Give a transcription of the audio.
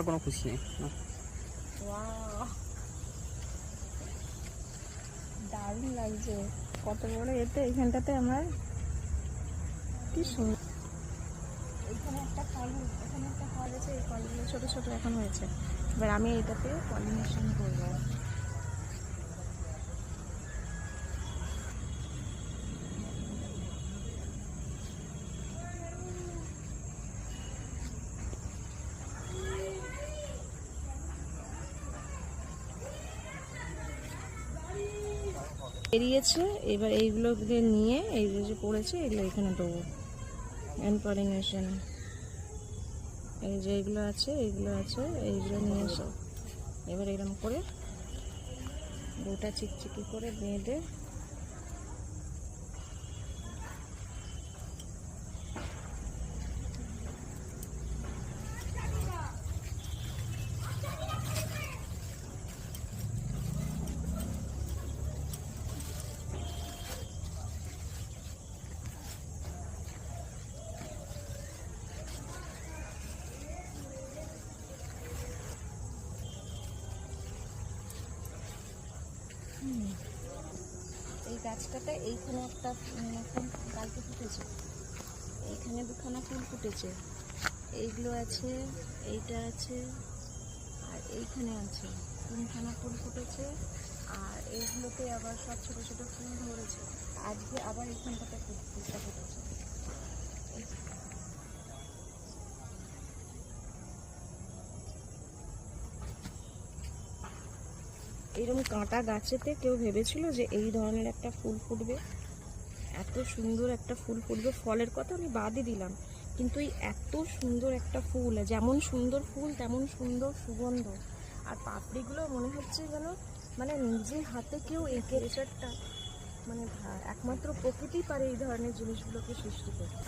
কোনো খুশি নেই। দারুণ লাগছে, কত বড় এতে এইখানটাতে আমার কি সুন্দর। এখানে একটা ফল আছে, এই ফলগুলো ছোট ছোট এখন হয়েছে। এবার আমি এটাতে পলিনেশন করবো। বেরিয়েছে, এবার এইগুলোকে নিয়ে এইগুলো যে পড়েছে এগুলো এখানে দেবো। অ্যান্ড পলিনেশন, এই যে এইগুলো আছে এইগুলো নিয়ে এসে এবার এরকম করে গোটা চিকচিকি করে বেঁধে এই গাছটাতে এইখানে একটা ফুল কালকে ফুটেছে, এইখানে দুখানা ফুল ফুটেছে, এইগুলো আছে, এইটা আছে, আর এইখানে আছে তিনখানা ফুল ফুটেছে, আর এইগুলোতে আবার সব ছোটো ছোটো ফুল ধরেছে। আজকে আবার এইখানটাতে ফুলটা ফুটেছে। এইরকম কাঁটা গাছেতে কেউ ভেবেছিল যে এই ধরনের একটা ফুল ফুটবে, এত সুন্দর একটা ফুল ফুটবে? ফলের কথা আমি বাদই দিলাম, কিন্তু এই এত সুন্দর একটা ফুল, যেমন সুন্দর ফুল তেমন সুন্দর সুগন্ধ, আর পাপড়িগুলো মনে হচ্ছে যেন মানে নিজে হাতে কেউ এঁকে। নেচারটা মানে একমাত্র প্রকৃতি পারে এই ধরনের জিনিসগুলোকে সৃষ্টি করতে।